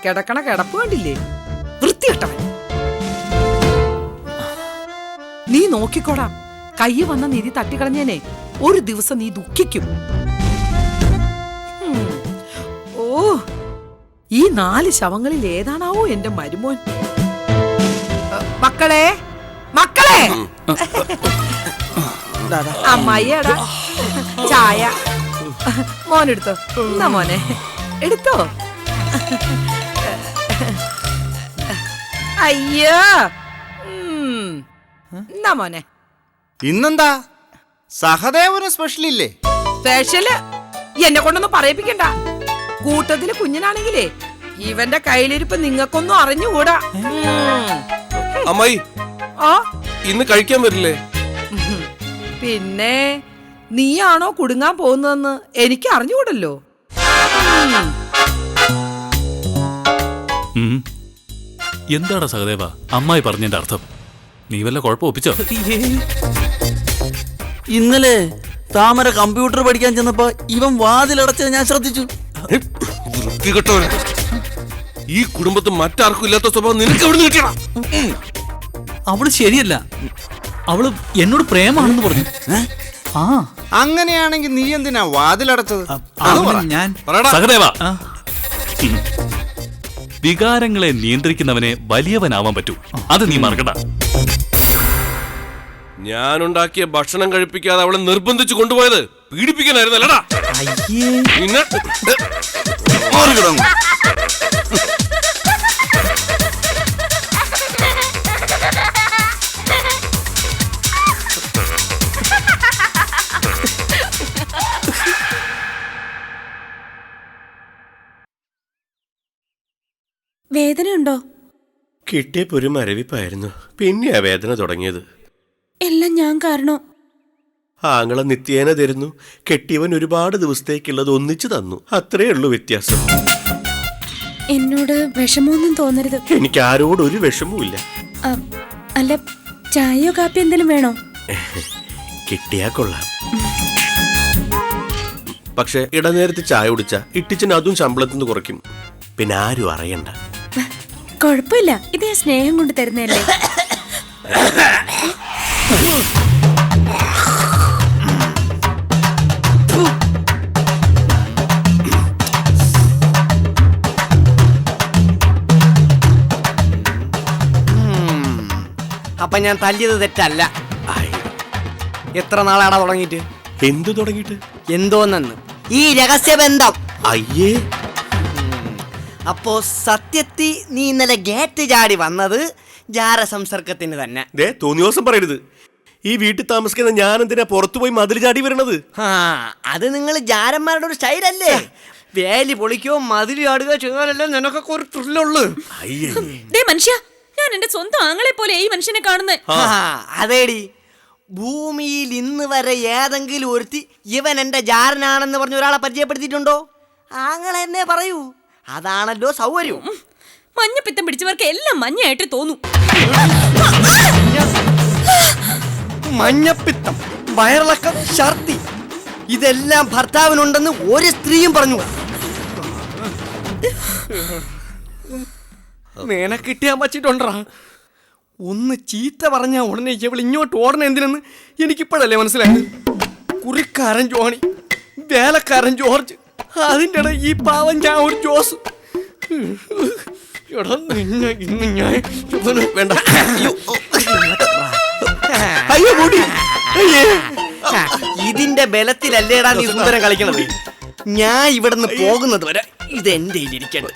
കിടക്കണ കിടപ്പ് കണ്ടില്ലേ? വൃത്തികെട്ടവൻ. നീ നോക്കിക്കോടാ, കൈ വന്ന നിധി തട്ടിക്കളഞ്ഞേനെ ഒരു ദിവസം നീ ദുഃഖിക്കും. ഓ, ഈ 4 ശവങ്ങളിൽ ഏതാണാവോ എന്റെ മരുമോൻ? മക്കളെ മക്കളെ, അമ്മായിടാ ചായ മോനെടുത്തോ. എന്നാ മോനെ എടുത്തോ. അയ്യോ, എന്നാ മോനെ. ഇന്നെന്താ സഹദേവന് സ്പെഷ്യൽ ഇല്ലേ? സ്പെഷ്യല് എന്നെ കൊണ്ടൊന്നും പറയിപ്പിക്കണ്ട. കൂട്ടത്തില് കുഞ്ഞിനാണെങ്കിലേ ഇവന്റെ കയ്യിലിരിപ്പ് നിങ്ങൾക്കൊന്നും അറിഞ്ഞുകൂടാ. അമ്മായി, ആ ഇന്ന് കഴിക്കാൻ വരില്ലേ? പിന്നെ നീയാണോ കുടുങ്ങാൻ പോകുന്നതെന്ന് എനിക്ക് അറിഞ്ഞുകൂടല്ലോ. എന്താടാ സഹദേവ അമ്മായി പറഞ്ഞതിന്റെ അർത്ഥം? നീ വല്ല കുഴപ്പം ഒപ്പിച്ചോ? ഇന്നലെ താമര കമ്പ്യൂട്ടർ പഠിക്കാൻ ചെന്നപ്പോ ഇവൻ വാതിലടച്ചത് ഞാൻ ശ്രദ്ധിച്ചു. ഈ കുടുംബത്തിൽ മറ്റാർക്കും ഇല്ലാത്ത സ്വഭാവം നിനക്ക് എവിടെ നിന്ന് കിട്ടിയടാ? അവള് ശരിയല്ല, അവള് എന്നോട് പ്രേമാണെന്ന് പറഞ്ഞു. ആ അങ്ങനെയാണെങ്കിൽ നീ എന്തിനാ വാതിലടച്ചത്? ഞാൻ സഹദേവ, വികാരങ്ങളെ നിയന്ത്രിക്കുന്നവനെ വലിയവനാവാൻ പറ്റൂ. അത് നീ മറക്കണ്ട. ഞാനുണ്ടാക്കിയ ഭക്ഷണം കഴിപ്പിക്കാതെ അവളെ നിർബന്ധിച്ചു കൊണ്ടുപോയത് പീഡിപ്പിക്കാനായിരുന്നല്ലടാ. പിന്നെ വേദനയുണ്ടോ? കിട്ടിയപ്പോ ഒരു മരവിപ്പായിരുന്നു, പിന്നെയാ വേദന തുടങ്ങിയത്. എല്ലാം ഞാൻ കാരണോ? ആങ്ങളെ നിത്യേന തരുന്നു, കെട്ടിയവൻ ഒരുപാട് ദിവസത്തേക്കുള്ളത് ഒന്നിച്ചു തന്നു. അത്രേ ഉള്ളൂ വ്യത്യാസം. എന്നോട് വിഷമമൊന്നും തോന്നരുത്. എനിക്ക് ആരോടും ഒരു വിഷമവുമില്ല. അല്ല, ചായയോ കാപ്പി എന്തെങ്കിലും വേണോ? കിട്ടിയാ കൊള്ളാം. പക്ഷെ ഇടനേരത്ത് ചായ കുടിച്ച ഇട്ടിച്ചന് അതും ശമ്പളത്തിൽ നിന്ന് കുറയ്ക്കും. പിന്നെ ആരും അറിയണ്ട. കുഴപ്പമില്ല, ഇത് ഞാൻ സ്നേഹം കൊണ്ട് തരുന്നതല്ലേ. അപ്പൊ ഞാൻ തല്ലിയത് തെറ്റല്ല. എത്ര നാളാടാ തുടങ്ങിയിട്ട്? എന്തു തുടങ്ങിയിട്ട്? എന്തോന്നു ഈ രഹസ്യബന്ധം. അയ്യേ, അപ്പോ സത്യത്തിൽ നീ ഇന്നലെ ഗേറ്റ് ചാടി വന്നത് ജാരസംസർഗത്തിന് തന്നെ. തോന്നിയ ദിവസം പറയരുത്. ഈ വീട്ടിൽ താമസിക്കുന്ന ഞാൻ എന്തിനാ പുറത്തുപോയി മതിൽ ചാടി വരണത്? അത് നിങ്ങൾ ജാരന്മാരുടെ ഒരു സ്റ്റൈലല്ലേ. വേലി പൊളിക്കോ മതിൽ ചാടുകയോ ചെയ്താലല്ലേ നിനക്കൊക്കെ ഒരു ത്രില്ലുള്ളൂ. മനുഷ്യ, ഞാൻ എന്റെ സ്വന്തം ആങ്ങളെ പോലെ ഈ മനുഷ്യനെ കാണുന്നത്. അതേടി, ഭൂമിയിൽ ഇന്ന് വരെ ഏതെങ്കിലും ഒരുത്തി ഇവൻ എന്റെ ജാരനാണെന്ന് പറഞ്ഞ ഒരാളെ പരിചയപ്പെടുത്തിയിട്ടുണ്ടോ? ആങ്ങളെ എന്നെ പറയൂ, അതാണല്ലോ സൗകര്യം. മഞ്ഞപ്പിത്തം പിടിച്ചവർക്ക് എല്ലാം മഞ്ഞയായിട്ട് തോന്നും. മഞ്ഞപ്പിത്തം, വയറിളക്കം, ഛർദി, ഇതെല്ലാം ഭർത്താവിനുണ്ടെന്ന് ഒരു സ്ത്രീയും പറഞ്ഞു. നിനക്കിട്ടിയാൻ പറ്റിട്ടുണ്ടാ? ഒന്ന് ചീത്ത പറഞ്ഞ ഉടനെ ഇവൾ ഇങ്ങോട്ട് ഓടണ എന്തിനെന്ന് എനിക്കിപ്പോഴല്ലേ മനസ്സിലായത്. കുറിക്കാരൻ ജോണി, വേലക്കാരൻ ജോർജ്, അതിൻ്റെ ഇടയിൽ ഈ പാവം ഞാൻ ഒരു ജോസ്. വേണ്ട. ഇതിന്റെ ബലത്തിലല്ലേടാ നീ സുന്ദരം കളിക്കണത്. ഞാൻ ഇവിടുന്ന് പോകുന്നത് വരെ ഇത് എന്റെ ഇരിക്കണ്ട.